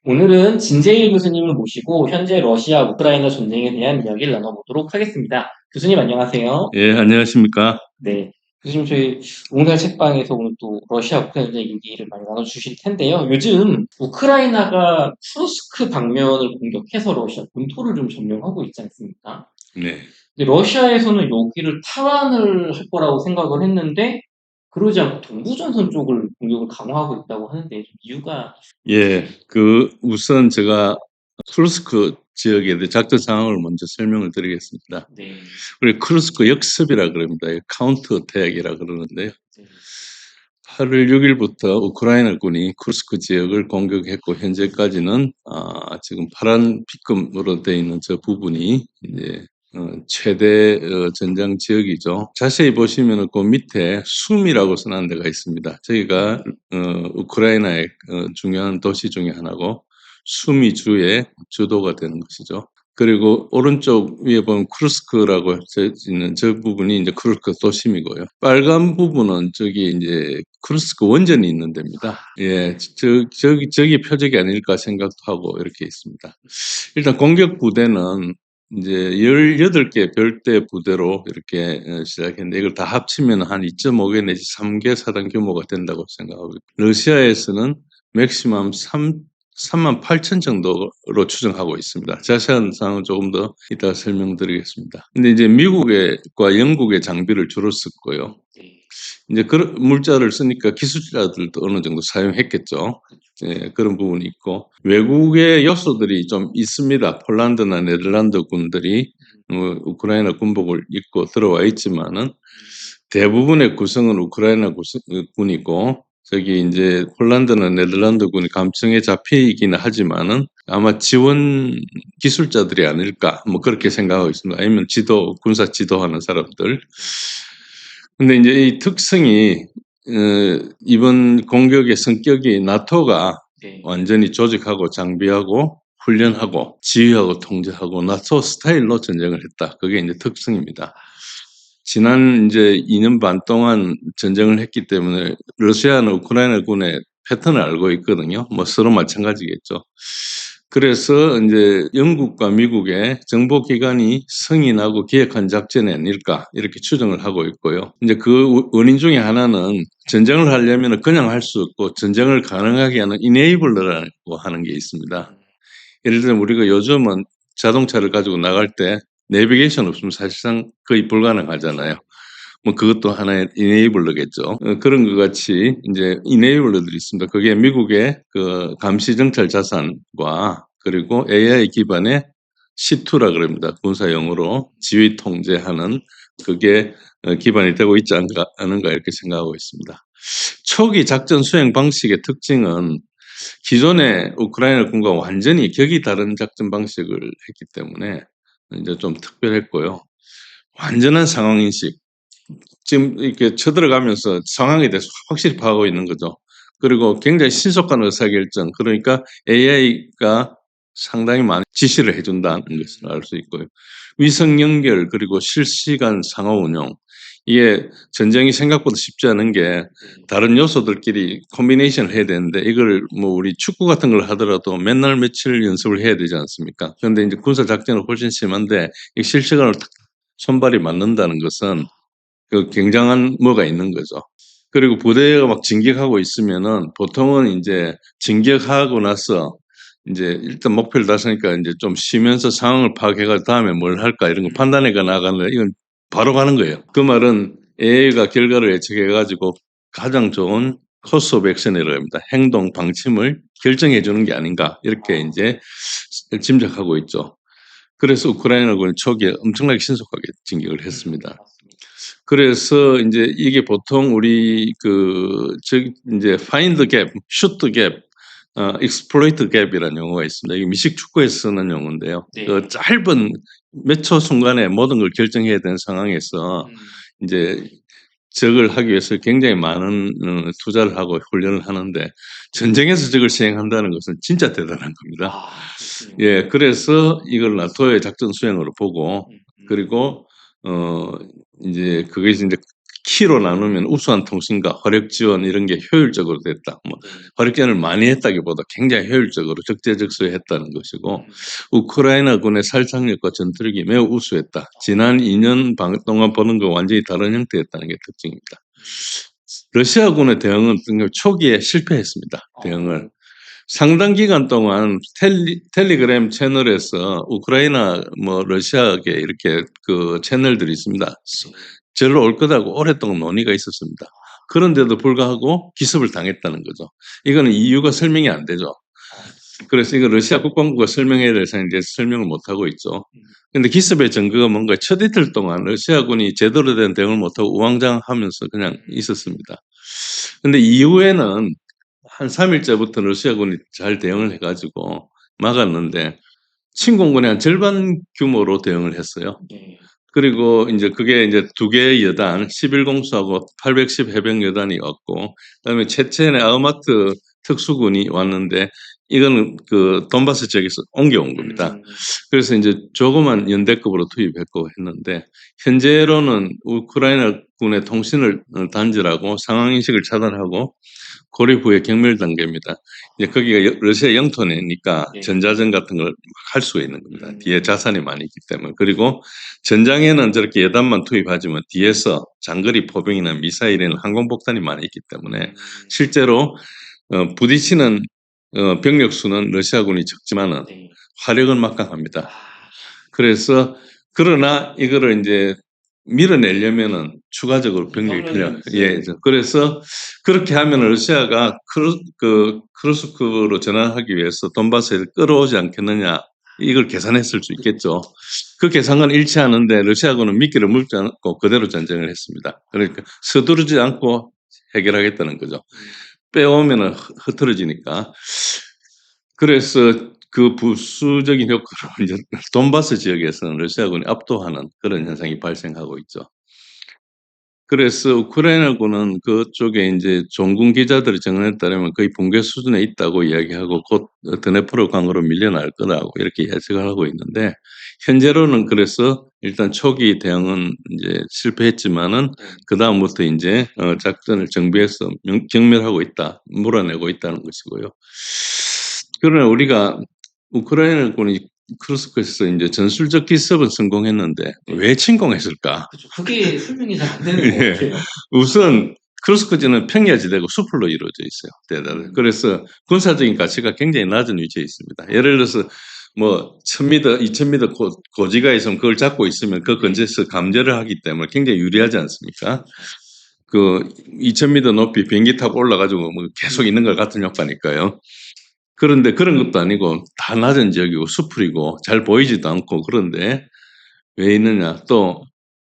오늘은 진재일 교수님을 모시고 현재 러시아 우크라이나 전쟁에 대한 이야기를 나눠보도록 하겠습니다. 교수님 안녕하세요. 예, 안녕하십니까? 네. 교수님 저희 오늘 책방에서 오늘 또 러시아 우크라이나 전쟁 얘기를 많이 나눠주실 텐데요. 요즘 우크라이나가 쿠르스크 방면을 공격해서 러시아 본토를 좀 점령하고 있지 않습니까? 네. 근데 러시아에서는 여기를 탈환을 할 거라고 생각을 했는데 그러지 않고 동부전선 쪽을 공격을 강화하고 있다고 하는데 좀 이유가 예, 우선 제가 크루스크 지역에 대해 작전 상황을 먼저 설명을 드리겠습니다. 네. 우리 크루스크 역습이라 그럽니다. 카운터 어택이라 그러는데요. 네. 8월 6일부터 우크라이나군이 크루스크 지역을 공격했고, 현재까지는, 지금 파란 빗금으로 되어 있는 저 부분이 이제 최대 전장 지역이죠. 자세히 보시면은 그 밑에 숨이라고 써놓은 데가 있습니다. 저기가 우크라이나의 중요한 도시 중에 하나고 숨이 주의 주도가 되는 것이죠. 그리고 오른쪽 위에 보면 크루스크라고 있는 저 부분이 이제 크루스크 도심이고요. 빨간 부분은 저기 이제 크루스크 원전이 있는 데입니다. 예, 저기 표적이 아닐까 생각도 하고 이렇게 있습니다. 일단 공격 부대는 이제 18개 별대 부대로 이렇게 시작했는데 이걸 다 합치면 한 2.5개 내지 3개 사단 규모가 된다고 생각하고 있고, 러시아에서는 맥시멈 3만 8천 정도로 추정하고 있습니다. 자세한 사항은 조금 더 이따가 설명드리겠습니다. 근데 이제 미국과 영국의 장비를 주로 썼고요. 이제 그런 물자를 쓰니까 기술자들도 어느 정도 사용했겠죠. 예, 그런 부분이 있고, 외국의 요소들이 좀 있습니다. 폴란드나 네덜란드 군들이 우크라이나 군복을 입고 들어와 있지만은 대부분의 구성은 우크라이나 군이고, 저기 이제 폴란드나 네덜란드 군이 감청에 잡히기는 하지만은 아마 지원 기술자들이 아닐까, 뭐 그렇게 생각하고 있습니다. 아니면 군사 지도하는 사람들. 근데 이제 이 특성이 이번 공격의 성격이 나토가 네. 완전히 조직하고 장비하고 훈련하고 지휘하고 통제하고 나토 스타일로 전쟁을 했다. 그게 이제 특성입니다. 지난 이제 2년 반 동안 전쟁을 했기 때문에 러시아는 우크라이나 군의 패턴을 알고 있거든요. 뭐 서로 마찬가지겠죠. 그래서 이제 영국과 미국의 정보기관이 승인하고 기획한 작전이 아닐까 이렇게 추정을 하고 있고요. 이제 그 원인 중에 하나는 전쟁을 하려면 그냥 할 수 없고 전쟁을 가능하게 하는 이네이블러라고 하는 게 있습니다. 예를 들면 우리가 요즘은 자동차를 가지고 나갈 때 내비게이션 없으면 사실상 거의 불가능하잖아요. 뭐 그것도 하나의 이네이블러겠죠. 그런 것 같이 이제 이네이블러들이 있습니다. 그게 미국의 그 감시 정찰 자산과 그리고 AI 기반의 C2라 그럽니다. 군사용으로 지휘 통제하는 그게 기반이 되고 있지 않은가 이렇게 생각하고 있습니다. 초기 작전 수행 방식의 특징은 기존의 우크라이나 군과 완전히 격이 다른 작전 방식을 했기 때문에 이제 좀 특별했고요. 완전한 상황인식. 지금 이렇게 쳐들어가면서 상황에 대해서 확실히 파악하고 있는 거죠. 그리고 굉장히 신속한 의사결정. 그러니까 AI가 상당히 많은 지시를 해준다는 것을 알 수 있고요. 위성 연결 그리고 실시간 상호 운용. 이게 전쟁이 생각보다 쉽지 않은 게 다른 요소들끼리 콤비네이션을 해야 되는데 이걸 뭐 우리 축구 같은 걸 하더라도 맨날 며칠 연습을 해야 되지 않습니까? 그런데 이제 군사 작전은 훨씬 심한데 이 실시간으로 딱 손발이 맞는다는 것은 그 굉장한 뭐가 있는 거죠. 그리고 부대가 막 진격하고 있으면은 보통은 이제 진격하고 나서 이제 일단 목표를 달성하니까 이제 좀 쉬면서 상황을 파악해가 다음에 뭘 할까 이런 거 판단해가 나가는 이건 바로 가는 거예요. 그 말은 AI가 결과를 예측해가지고 가장 좋은 코스 오브 액션이라고 합니다. 행동 방침을 결정해 주는 게 아닌가 이렇게 이제 짐작하고 있죠. 그래서 우크라이나군이 초기에 엄청나게 신속하게 진격을 했습니다. 그래서 이제 이게 보통 우리 이제 find gap, shoot gap, exploit gap이라는 용어가 있습니다. 이게 미식 축구에서 쓰는 용어인데요. 네. 그 짧은 몇 초 순간에 모든 걸 결정해야 되는 상황에서 이제 적을 하기 위해서 굉장히 많은 투자를 하고 훈련을 하는데 전쟁에서 적을 시행한다는 것은 진짜 대단한 겁니다. 예, 그래서 이걸 나토의 작전 수행으로 보고 그리고 이제 그게 이제 키로 나누면 우수한 통신과 화력 지원 이런 게 효율적으로 됐다. 뭐 네. 화력 지원을 많이 했다기보다 굉장히 효율적으로 적재적소했다는 것이고 우크라이나군의 살상력과 전투력이 매우 우수했다. 지난 2년 반 동안 보는 거 완전히 다른 형태였다는 게 특징입니다. 러시아군의 대응은 초기에 실패했습니다. 대응을. 상당 기간 동안 텔리그램 채널에서 우크라이나 뭐 러시아계 이렇게 그 채널들이 있습니다. 절로 올 거다고 오랫동안 논의가 있었습니다. 그런데도 불구하고 기습을 당했다는 거죠. 이거는 이유가 설명이 안 되죠. 그래서 이거 러시아 국방부가 설명해야 될 사항에 대해서 설명을 못하고 있죠. 근데 기습의 증거가 뭔가 첫 이틀 동안 러시아군이 제대로 된 대응을 못하고 우왕좌왕하면서 그냥 있었습니다. 근데 이후에는 한 3일째부터 러시아군이 잘 대응을 해가지고 막았는데 침공군이 한 절반 규모로 대응을 했어요. 네. 그리고 이제 그게 이제 두 개의 여단, 11공수하고 810 해병 여단이 왔고, 그다음에 체첸의 아흐마트 특수군이 왔는데, 이거는 그 돈바스 지역에서 옮겨온 겁니다. 그래서 이제 조그만 연대급으로 투입했고 했는데, 현재로는 우크라이나 군의 통신을 단절하고 상황인식을 차단하고 고립 후에 경멸 단계입니다. 이제 거기가 러시아 영토내니까 네. 전자전 같은 걸 할 수가 있는 겁니다. 뒤에 자산이 많이 있기 때문에. 그리고 전장에는 저렇게 여단만 투입하지만 뒤에서 장거리 포병이나 미사일이나 항공폭탄이 많이 있기 때문에 실제로 부딪히는 병력 수는 러시아군이 적지만은 네. 화력은 막강합니다. 그래서 그러나 이거를 이제 밀어내려면은 추가적으로 병력이 필요. 예, 그래서 그렇게 하면 러시아가 크루스크로 전환하기 위해서 돈바스를 끌어오지 않겠느냐 이걸 계산했을 수 있겠죠. 그 계산은 일치하는데 러시아군은 미끼를 물지 않고 그대로 전쟁을 했습니다. 그러니까 서두르지 않고 해결하겠다는 거죠. 빼오면은 흐트러지니까. 그래서 그 부수적인 효과로 이제 돈바스 지역에서는 러시아군이 압도하는 그런 현상이 발생하고 있죠. 그래서 우크라이나군은 그쪽에 이제 종군 기자들의 증언에 따르면 거의 붕괴 수준에 있다고 이야기하고 곧 드네프로 강으로 밀려날 거라고 이렇게 예측을 하고 있는데 현재로는 그래서 일단 초기 대응은 이제 실패했지만은 그 다음부터 이제 작전을 정비해서 경멸하고 있다, 몰아내고 있다는 것이고요. 그러나 우리가 우크라이나군이 크루스크에서 이제 전술적 기습은 성공했는데 왜 침공했을까? 그렇죠. 그게 설명이 잘 안 되는 것 예. 같아요. 우선 크루스크지는 평야지대고 숲으로 이루어져 있어요. 대단히. 그래서 군사적인 가치가 굉장히 낮은 위치에 있습니다. 예를 들어서 뭐 1000m, 2000m 고지가 있으면 그걸 잡고 있으면 그 근처에서 감지를 하기 때문에 굉장히 유리하지 않습니까? 그 2000m 높이 비행기 타고 올라가지고 뭐 계속 있는 것 같은 효과니까요. 그런데 그런 것도 아니고 다 낮은 지역이고 숲풀이고 잘 보이지도 않고 그런데 왜 있느냐? 또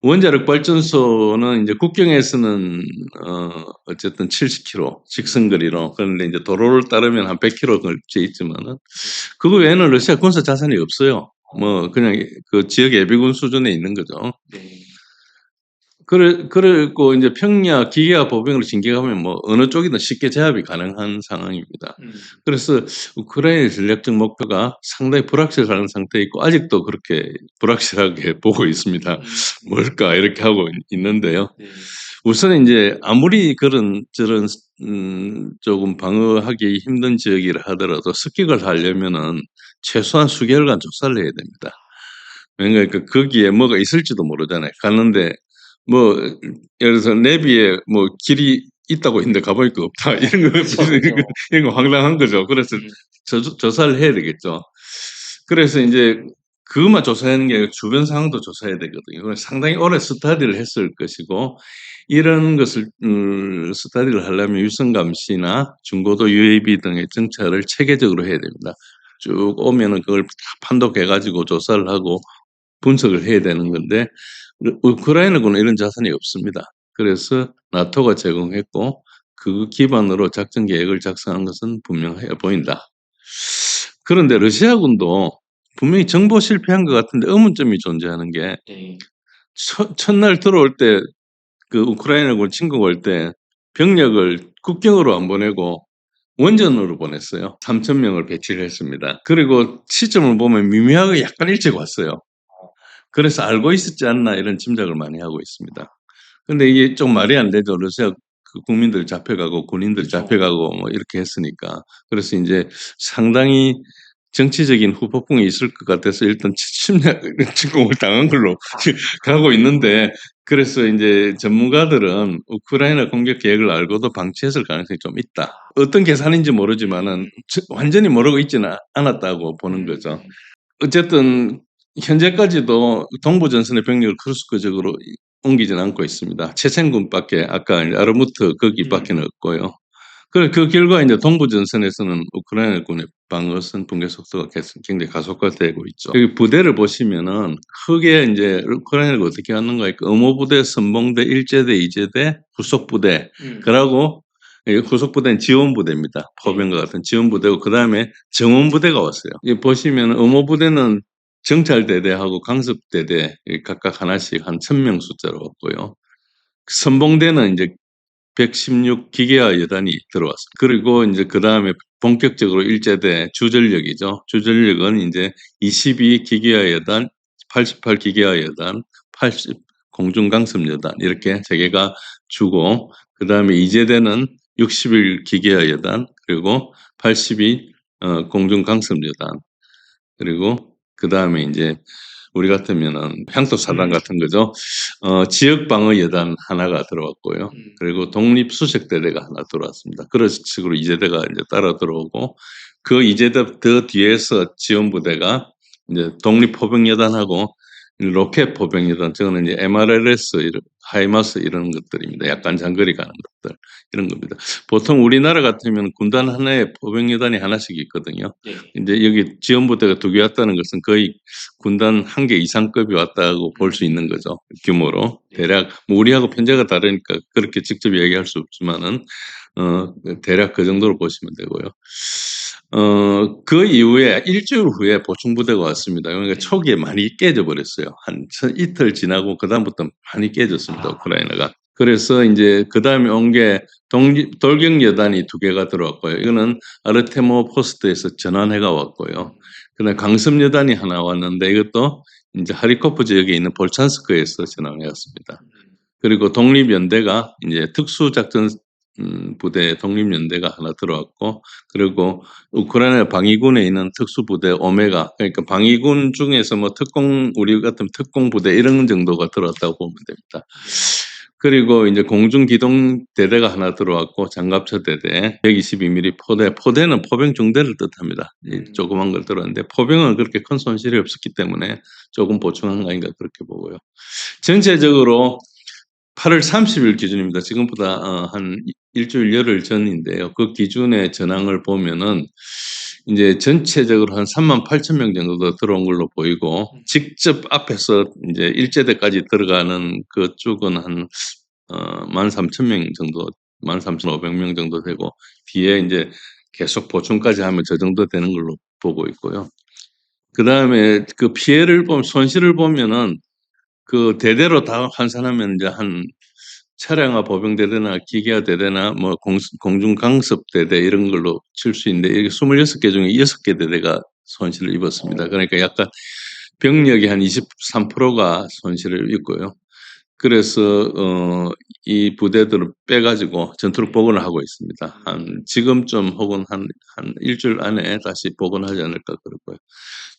원자력 발전소는 이제 국경에서는 어쨌든 70km 직선거리로 그런데 이제 도로를 따르면 한 100km 걸쳐 있지만은 그거 외에는 러시아 군사 자산이 없어요. 뭐 그냥 그 지역 예비군 수준에 있는 거죠. 네. 그리고 이제 평야 기계화 보병으로 진격하면 뭐 어느 쪽이든 쉽게 제압이 가능한 상황입니다. 그래서 우크라이나의 전략적 목표가 상당히 불확실한 상태에 있고 아직도 그렇게 불확실하게 보고 있습니다. 뭘까 이렇게 하고 있는데요. 네. 우선 이제 아무리 저런 조금 방어하기 힘든 지역이라 하더라도 습격을 하려면은 최소한 수개월간 조사를 해야 됩니다. 왜냐하면 거기에 뭐가 있을지도 모르잖아요. 갔는데 뭐 예를 들어서 내비에 뭐 길이 있다고 했는데 가보니까 없다 이런 거 이런 거 황당한 거죠. 그래서 조사를 해야 되겠죠. 그래서 이제 그것만 조사하는 게 아니라 주변 상황도 조사해야 되거든요. 그래서 상당히 오래 스터디를 했을 것이고 이런 것을 스터디를 하려면 위성 감시나 중고도 UAV 등의 정찰을 체계적으로 해야 됩니다. 쭉 오면은 그걸 판독해 가지고 조사를 하고 분석을 해야 되는 건데 우크라이나군은 이런 자산이 없습니다. 그래서 나토가 제공했고 그 기반으로 작전 계획을 작성한 것은 분명해 보인다. 그런데 러시아군도 분명히 정보 실패한 것 같은데 의문점이 존재하는 게 네. 첫날 들어올 때 그 우크라이나군 침공할 때 병력을 국경으로 안 보내고 원전으로 보냈어요. 3,000명을 배치를 했습니다. 그리고 시점을 보면 미묘하게 약간 일찍 왔어요. 그래서 알고 있었지 않나 이런 짐작을 많이 하고 있습니다. 근데 이게 좀 말이 안 되죠. 러시아 그 국민들 잡혀가고 군인들 그쵸. 잡혀가고 뭐 이렇게 했으니까. 그래서 이제 상당히 정치적인 후폭풍이 있을 것 같아서 일단 침략 침공을 당한 걸로 가고 있는데, 그래서 이제 전문가들은 우크라이나 공격 계획을 알고도 방치했을 가능성이 좀 있다. 어떤 계산인지 모르지만은 완전히 모르고 있지는 않았다고 보는 거죠. 어쨌든 현재까지도 동부 전선의 병력을 크루스크적으로 옮기진 않고 있습니다. 체첸군밖에, 아까 이제 아르무트 거기밖에는 없고요. 그 결과 이제 동부 전선에서는 우크라이나군의 방어선 붕괴 속도가 굉장히 가속화되고 있죠. 여기 부대를 보시면은 크게 이제 우크라이나가 어떻게 하는가 하니까 의무부대, 선봉대, 일제대, 이제대, 후속부대, 그러고 후속부대는 지원부대입니다. 포병과 같은 지원부대고, 그 다음에 정원부대가 왔어요. 여기 보시면 의무부대는 정찰대대하고 강습대대 각각 하나씩 한 1,000명 숫자로 왔고요. 선봉대는 이제 116 기계화 여단이 들어왔습니다. 그리고 이제 그 다음에 본격적으로 일제대 주전력이죠. 주전력은 이제 22 기계화 여단, 88 기계화 여단, 80 공중강습 여단, 이렇게 세 개가 주고, 그 다음에 이제대는 61 기계화 여단, 그리고 82 공중강습 여단, 그리고 그 다음에 이제 우리 같으면은 향토사단 같은 거죠. 지역 방어 여단 하나가 들어왔고요. 그리고 독립수색대대가 하나 들어왔습니다. 그런 식으로 이제대가 이제 따라 들어오고, 그 이제대 더 뒤에서 지원부대가 이제 독립포병여단하고 로켓 포병여단, 저거는 이제 MRLS, 하이마스 이런 것들입니다. 약간 장거리 가는 것들, 이런 겁니다. 보통 우리나라 같으면 군단 하나에 포병여단이 하나씩 있거든요. 네. 이제 여기 지원부대가 2개 왔다는 것은 거의 군단 1개 이상급이 왔다고 볼 수 있는 거죠. 규모로. 대략 뭐 우리하고 편제가 다르니까 그렇게 직접 얘기할 수 없지만은 대략 그 정도로 보시면 되고요. 그 이후에 일주일 후에 보충부대가 왔습니다. 그러니까 초기에 많이 깨져 버렸어요. 한 이틀 지나고 그다음부터 많이 깨졌습니다. 우크라이나가. 그래서 이제 그다음에 온 게 돌격여단이 2개가 들어왔고요. 이거는 아르테모 포스트에서 전환해가 왔고요. 그다음에 강습여단이 하나 왔는데 이것도 이제 하리코프 지역에 있는 볼찬스크에서 전환해 왔습니다. 그리고 독립연대가 이제 특수작전 부대 독립연대가 하나 들어왔고, 그리고 우크라이나 방위군에 있는 특수부대 오메가, 그러니까 방위군 중에서 뭐 우리 같은 특공부대 이런 정도가 들어왔다고 보면 됩니다. 그리고 이제 공중기동대대가 하나 들어왔고, 장갑차 대대, 122mm 포대는 포병 중대를 뜻합니다. 조그만 걸 들어왔는데 포병은 그렇게 큰 손실이 없었기 때문에 조금 보충한 거 아닌가 그렇게 보고요. 전체적으로 8월 30일 기준입니다. 지금보다 한 일주일 열흘 전인데요. 그 기준의 전황을 보면은 이제 전체적으로 한 38,000명 정도 더 들어온 걸로 보이고, 직접 앞에서 이제 일제대까지 들어가는 그쪽은 한 13,000명 정도, 13,500명 정도 되고, 뒤에 이제 계속 보충까지 하면 저 정도 되는 걸로 보고 있고요. 그 다음에 그 피해를 손실을 보면은 그 대대로 다 환산하면 이제 한 차량화 보병대대나 기계화 대대나 뭐 공중강습대대 이런 걸로 칠 수 있는데, 이게 26개 중에 6개 대대가 손실을 입었습니다. 그러니까 약간 병력이 한 23%가 손실을 입고요. 그래서 이 부대들을 빼가지고 전투력 복원을 하고 있습니다. 한 지금쯤 혹은 한 일주일 안에 다시 복원하지 않을까 그러고요.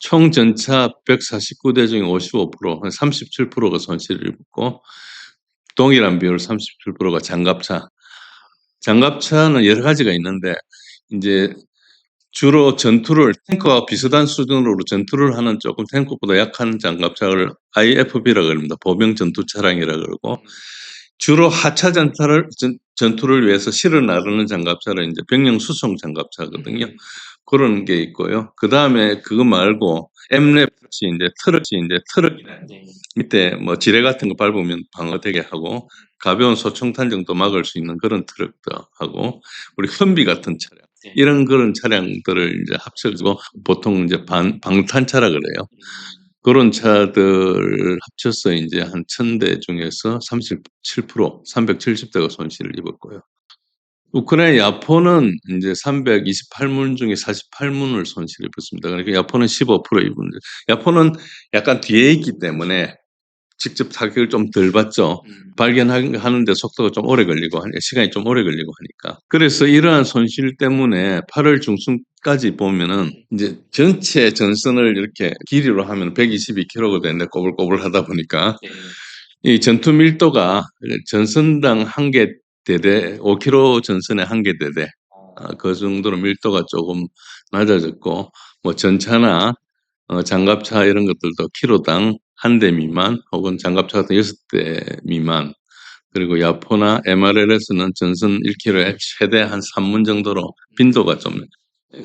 총 전차 149대 중에 55%, 한 37%가 손실을 입고, 동일한 비율 37%가 장갑차. 장갑차는 여러 가지가 있는데 이제 주로 탱크와 비슷한 수준으로 전투를 하는 조금 탱크보다 약한 장갑차를 IFB라고 합니다. 보병 전투 차량이라고 그러고, 주로 하차 전투를 위해서 실어 나르는 장갑차를 이제 병영 수송 장갑차거든요. 그런 게 있고요. 그 다음에 그거 말고 M랩 이제 트럭 밑에 뭐 지뢰 같은 거 밟으면 방어되게 하고, 가벼운 소총탄 정도 막을 수 있는 그런 트럭도 하고, 우리 험비 같은 차량, 이런 그런 차량들을 이제 합쳐서 보통 이제 방탄차라 그래요. 그런 차들 합쳐서 이제 한 1,000대 중에서 37%, 370대가 손실을 입었고요. 우크라이나 야포는 이제 328문 중에 48문을 손실 입었습니다. 그러니까 야포는 15% 입은, 야포는 약간 뒤에 있기 때문에 직접 타격을 좀 덜 받죠. 발견하는데 속도가 좀 오래 걸리고 시간이 좀 오래 걸리고 하니까. 그래서 이러한 손실 때문에 8월 중순까지 보면은 이제 전체 전선을 이렇게 길이로 하면 122km가 되는데 꼬불꼬불 하다 보니까 네. 이 전투 밀도가 전선당 한 개 대대 5km 전선에 한 개 대대 그 정도로 밀도가 조금 낮아졌고 뭐 전차나 장갑차 이런 것들도 키로당 한 대 미만 혹은 장갑차 같은 6대 미만 그리고 야포나 MRL에서는 전선 1km에 최대 한 3문 정도로 빈도가 좀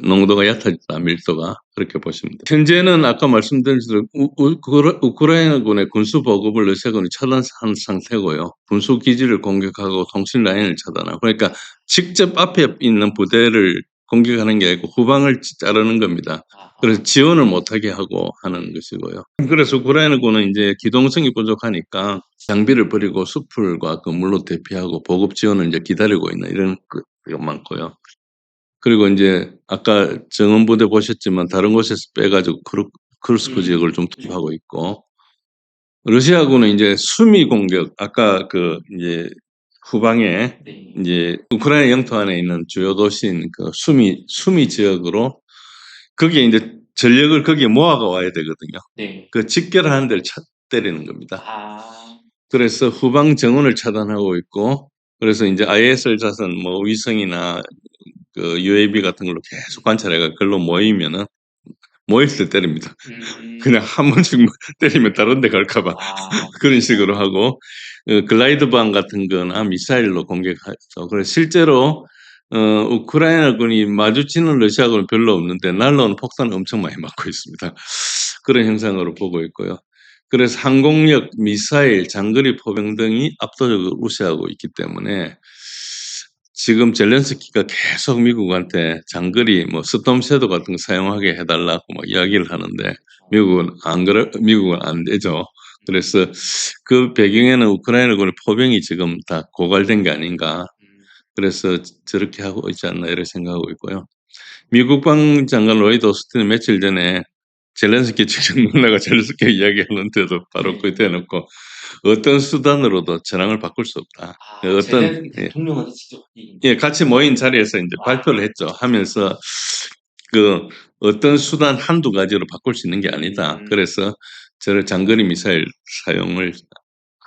농도가 얕아졌다 밀도가 그렇게 보시면 돼요. 현재는 아까 말씀드린 대로 우크라이나군의 군수 보급을 러시아군이 차단한 상태고요. 군수 기지를 공격하고 통신 라인을 차단하고 그러니까 직접 앞에 있는 부대를 공격하는 게 아니고 후방을 자르는 겁니다. 그래서 지원을 못하게 하고 하는 것이고요. 그래서 우크라이나군은 이제 기동성이 부족하니까 장비를 버리고 수풀과 건물로 대피하고 보급 지원을 이제 기다리고 있는 이런 것가 많고요. 그리고 이제 아까 정원부대 보셨지만 다른 곳에서 빼가지고 크루스크 지역을 좀 투입하고 있고 러시아군은 이제 수미 공격 아까 그 이제 후방에 네. 이제 우크라이나 영토 안에 있는 주요 도시인 그 수미 지역으로 거기에 이제 전력을 거기에 모아가 와야 되거든요. 네. 그 직결하는 데를 때리는 겁니다. 그래서 후방 정원을 차단하고 있고 그래서 이제 ISR 자선 뭐 위성이나 그 UAV 같은 걸로 계속 관찰해가 글로 모이면은 모일 때 때립니다. 그냥 한 번씩 때리면 다른 데 갈까봐 그런 식으로 하고 글라이드방 같은 거나 미사일로 공격하죠. 그래서 실제로 우크라이나군이 마주치는 러시아군은 별로 없는데 날라오는 폭탄을 엄청 많이 맞고 있습니다. 그런 현상으로 보고 있고요. 그래서 항공력, 미사일, 장거리 포병 등이 압도적으로 우세하고 있기 때문에 지금 젤렌스키가 계속 미국한테 장거리 뭐 스톰 섀도 같은 거 사용하게 해달라고 막 이야기를 하는데 미국은 안 되죠. 그래서 그 배경에는 우크라이나군의 포병이 지금 다 고갈된 게 아닌가. 그래서 저렇게 하고 있지 않나 이렇게 생각하고 있고요. 미국 방장관 로이드 오스틴은 며칠 전에 젤렌스키 직접 만나가 젤렌스키 이야기하는데도 바로 그 대놓고 어떤 수단으로도 전황을 바꿀 수 없다. 어떤 대통령한테 직접 같이 모인 자리에서 이제 발표를 했죠. 하면서 그 어떤 수단 한두 가지로 바꿀 수 있는 게 아니다. 그래서 저를 장거리 미사일 사용을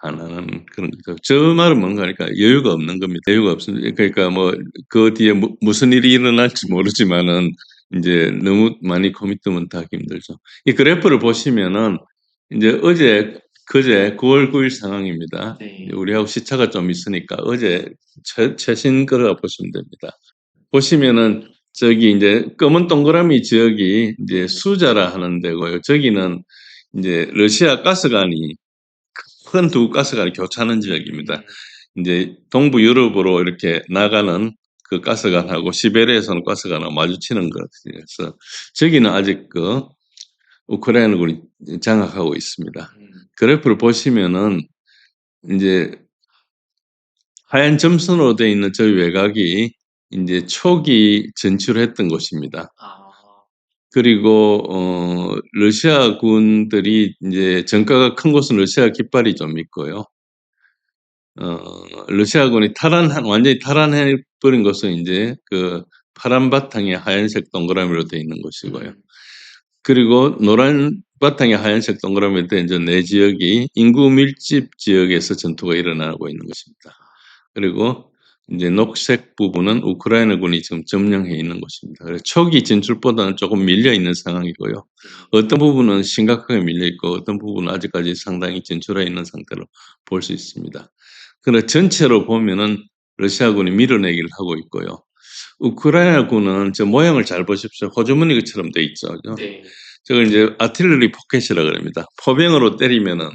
안 하는 그런 거죠. 저 말은 뭔가 하니까 여유가 없는 겁니다. 여유가 없습니다. 그러니까 뭐 그 뒤에 무슨 일이 일어날지 모르지만은 이제 너무 많이 커미트먼트 하기 힘들죠. 이 그래프를 보시면은 이제 그제 9월 9일 상황입니다. 네. 우리하고 시차가 좀 있으니까 어제 최신 거라 보시면 됩니다. 보시면은 저기 이제 검은 동그라미 지역이 이제 수자라 하는 데고요. 저기는 이제 러시아 가스관이 큰 두 가스관이 교차하는 지역입니다. 이제 동부 유럽으로 이렇게 나가는 그 가스관하고 시베리아에서는 가스관하고 마주치는 것이어서 저기는 아직 그 우크라이나군이 장악하고 있습니다. 그래프를 보시면은 이제 하얀 점선으로 되어 있는 저 외곽이 이제 초기 진출했던 곳입니다. 그리고 러시아 군들이 이제 전가가 큰 곳은 러시아 깃발이 좀 있고요. 러시아군이 완전히 탈환해 버린 것은 이제 그 파란 바탕에 하얀색 동그라미로 되어 있는 곳이고요. 그리고 노란 바탕에 하얀색 동그라미로 되어 있는 네 지역이 인구 밀집 지역에서 전투가 일어나고 있는 것입니다. 그리고 이제 녹색 부분은 우크라이나군이 지금 점령해 있는 곳입니다. 그래서 초기 진출보다는 조금 밀려 있는 상황이고요. 어떤 부분은 심각하게 밀려 있고 어떤 부분은 아직까지 상당히 진출해 있는 상태로 볼 수 있습니다. 그러나 전체로 보면은 러시아군이 밀어내기를 하고 있고요. 우크라이나군은 저 모양을 잘 보십시오. 호주머니처럼 돼 있죠. 네. 저걸 이제 아틸러리 포켓이라고 합니다. 포병으로 때리면은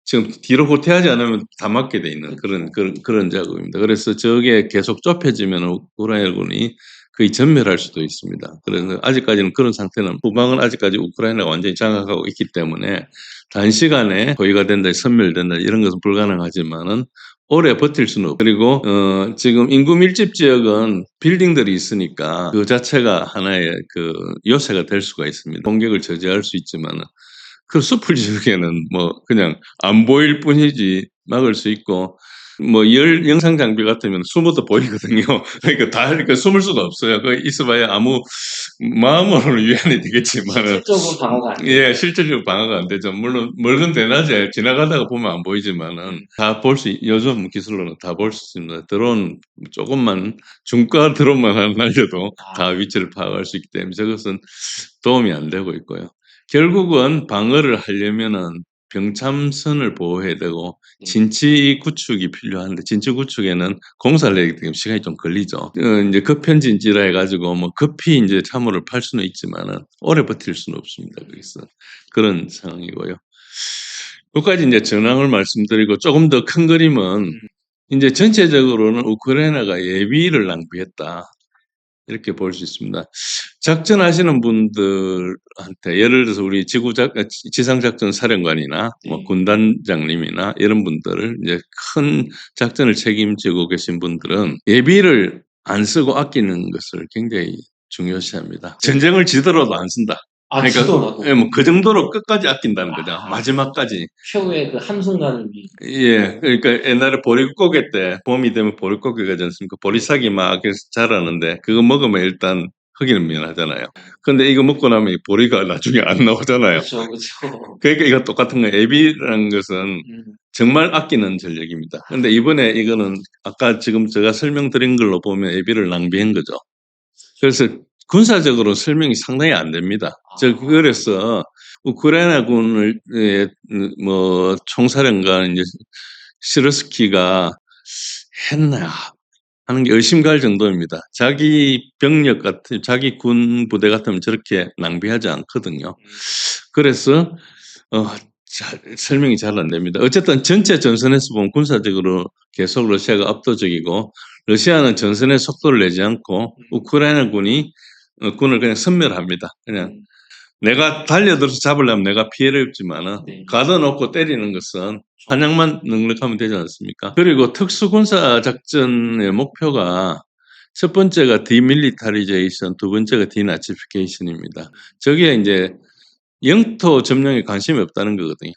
지금 뒤로 후퇴하지 않으면 다 맞게 돼 있는 그런 작업입니다. 그래서 저게 계속 좁혀지면 우크라이나군이 거의 전멸할 수도 있습니다. 그래서 아직까지는 그런 상태는 후방은 아직까지 우크라이나가 완전히 장악하고 있기 때문에 단시간에 포위가 된다, 섬멸된다 이런 것은 불가능하지만은 오래 버틸 수는 없고 그리고 지금 인구 밀집 지역은 빌딩들이 있으니까 그 자체가 하나의 그 요새가 될 수가 있습니다. 공격을 저지할 수 있지만은 그 숲을 지르기에는 뭐 그냥 안 보일 뿐이지 막을 수 있고 뭐 영상 장비 같으면 숨어도 보이거든요. 그러니까 다 이렇게 숨을 수가 없어요. 그 있어봐야 아무 마음으로는 위안이 되겠지만은 실질적으로 방어가 안 돼요. 예, 실질적으로 방어가 안 되죠. 물론 멀건 대낮에 지나가다가 보면 안 보이지만은 다 요즘 기술로는 다 볼 수 있습니다. 드론 조금만 중가 드론만 하나 날려도 다 위치를 파악할 수 있기 때문에 저것은 도움이 안 되고 있고요. 결국은 방어를 하려면은 병참선을 보호해야 되고 진치 구축이 필요한데 진치 구축에는 공사를 하기 때문에 시간이 좀 걸리죠. 이제 급현진지라 해가지고 뭐 급히 이제 참호를 팔 수는 있지만은 오래 버틸 수는 없습니다. 그래서 그런 상황이고요. 여기까지 이제 전황을 말씀드리고 조금 더 큰 그림은 이제 전체적으로는 우크라이나가 예비를 낭비했다. 이렇게 볼 수 있습니다. 작전하시는 분들한테 예를 들어서 우리 지상작전 사령관이나 뭐 군단장님이나 이런 분들을 이제 큰 작전을 책임지고 계신 분들은 예비를 안 쓰고 아끼는 것을 굉장히 중요시합니다. 전쟁을 지더라도 안 쓴다. 그러니까 지더라도. 예, 뭐 그 정도로 끝까지 아낀다는 거죠. 마지막까지. 최후의 그 한순간을 위해. 예, 그러니까 옛날에 보릿고개 때 봄이 되면 보릿고개가 되지 않습니까? 보리싹이 막 이렇게 자라는데 그거 먹으면 일단 흙이는 면하잖아요. 근데 이거 먹고 나면 이 보리가 나중에 안 나오잖아요. 그렇죠, 그렇죠. 그러니까 이거 똑같은 거예요. 애비라는 것은 정말 아끼는 전략입니다. 근데 이번에 이거는 아까 지금 제가 설명드린 걸로 보면 애비를 낭비한 거죠. 그래서 군사적으로 설명이 상당히 안 됩니다. 그래서 우크라이나군을 뭐 총사령관 이제 시르스키가 했나 하는 게 의심갈 정도입니다. 자기 병력 같은 자기 군 부대 같으면 저렇게 낭비하지 않거든요. 그래서 설명이 잘 안 됩니다. 어쨌든 전체 전선에서 보면 군사적으로 계속 러시아가 압도적이고 러시아는 전선의 속도를 내지 않고 우크라이나 군이 군을 그냥 섬멸합니다. 그냥 내가 달려들어서 잡으려면 내가 피해를 입지만은 가둬놓고 때리는 것은 사냥만 능력하면 되지 않습니까? 그리고 특수군사 작전의 목표가 첫 번째가 디밀리타리제이션, 두 번째가 디나치피케이션입니다. 저게 이제 영토 점령에 관심이 없다는 거거든요.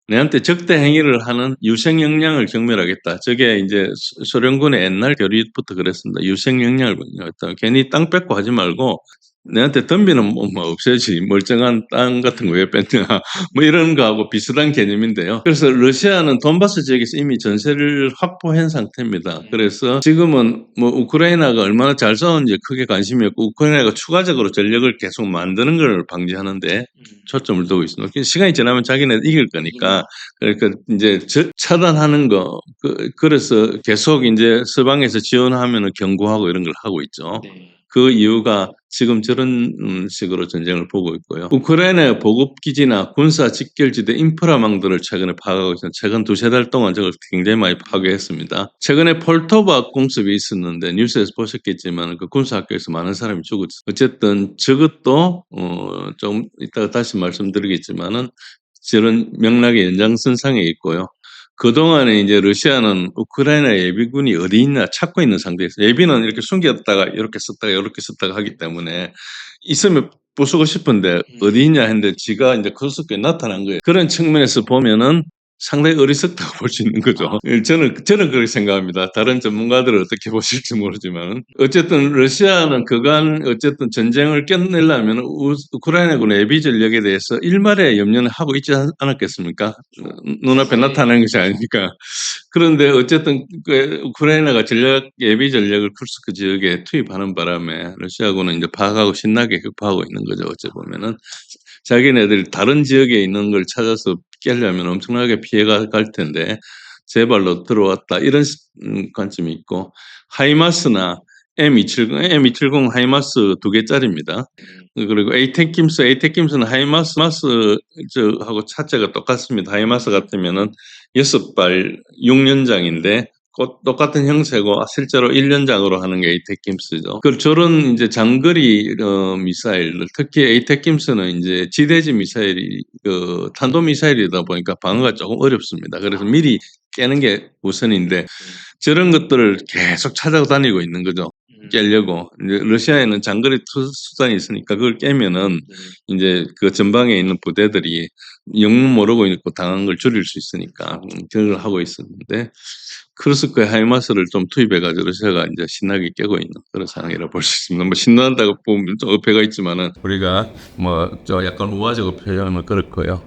내한테 적대 행위를 하는 유생 역량을 경멸하겠다. 저게 이제 소련군의 옛날 교리부터 그랬습니다. 유생 역량을 경멸하겠다. 괜히 땅 뺏고 하지 말고 내한테 덤비는 뭐 없애지. 멀쩡한 땅 같은 거 왜 뺐냐. 뭐 이런 거하고 비슷한 개념인데요. 그래서 러시아는 돈바스 지역에서 이미 전세를 확보한 상태입니다. 그래서 지금은 뭐 우크라이나가 얼마나 잘 싸우는지 크게 관심이 없고 우크라이나가 추가적으로 전력을 계속 만드는 걸 방지하는데 초점을 두고 있습니다. 시간이 지나면 자기네 이길 거니까 그러니까 이제 차단하는 거 그래서 계속 이제 서방에서 지원하면은 경고하고 이런 걸 하고 있죠. 그 이유가 지금 저런 식으로 전쟁을 보고 있고요. 우크라이나의 보급기지나 군사 직결지대 인프라망들을 최근에 파악하고 있습니다. 최근 두세 달 동안 저걸 굉장히 많이 파괴했습니다. 최근에 폴토바 공습이 있었는데 뉴스에서 보셨겠지만 그 군사학교에서 많은 사람이 죽었어요. 어쨌든 저것도 좀 이따가 다시 말씀드리겠지만은 저런 맥락의 연장선상에 있고요. 그동안에 이제 러시아는 우크라이나 예비군이 어디 있나 찾고 있는 상태에서 예비는 이렇게 숨겼다가 이렇게 썼다가 하기 때문에 있으면 부수고 싶은데 어디 있냐 했는데 지가 이제 커스크에 나타난 거예요. 그런 측면에서 보면은 상당히 어리석다고 볼 수 있는 거죠. 저는 그렇게 생각합니다. 다른 전문가들은 어떻게 보실지 모르지만 어쨌든 러시아는 그간 어쨌든 전쟁을 끝내려면 우크라이나군의 예비 전력에 대해서 일말의 염려는 하고 있지 않았겠습니까? 눈앞에 나타나는 것이 아니니까. 그런데 어쨌든 우크라이나가 예비 전력을 쿠르스크 지역에 투입하는 바람에 러시아군은 이제 파악하고 신나게 격파하고 있는 거죠. 어째 보면은 자기네들이 다른 지역에 있는 걸 찾아서 깨려면 엄청나게 피해가 갈 텐데 제발로 들어왔다 이런 관점이 있고 하이마스나 M270 하이마스 2개짜리입니다. 그리고 에이테킴스는 하이마스하고 차체가 똑같습니다. 하이마스 같으면은 6발 6연장인데 똑같은 형태고 실제로 1연장으로 하는 게 에이테킴스죠. 저런 이제 장거리 미사일들 특히 에이테킴스는 이제 지대지 미사일이 탄도 미사일이다 보니까 방어가 조금 어렵습니다. 그래서 미리 깨는 게 우선인데 저런 것들을 계속 찾아다니고 있는 거죠. 깨려고 이제 러시아에는 장거리 수단이 있으니까 그걸 깨면은 이제 그 전방에 있는 부대들이 영문 모르고 있고 당한 걸 줄일 수 있으니까 그걸 하고 있었는데 크루스크의 하이마스를 좀 투입해가지고 러시아가 이제 신나게 깨고 있는 그런 상황이라 볼 수 있습니다. 뭐 신난다고 보면 좀 어폐가 있지만은 우리가 뭐 저 약간 우화적 표현은 그렇고요.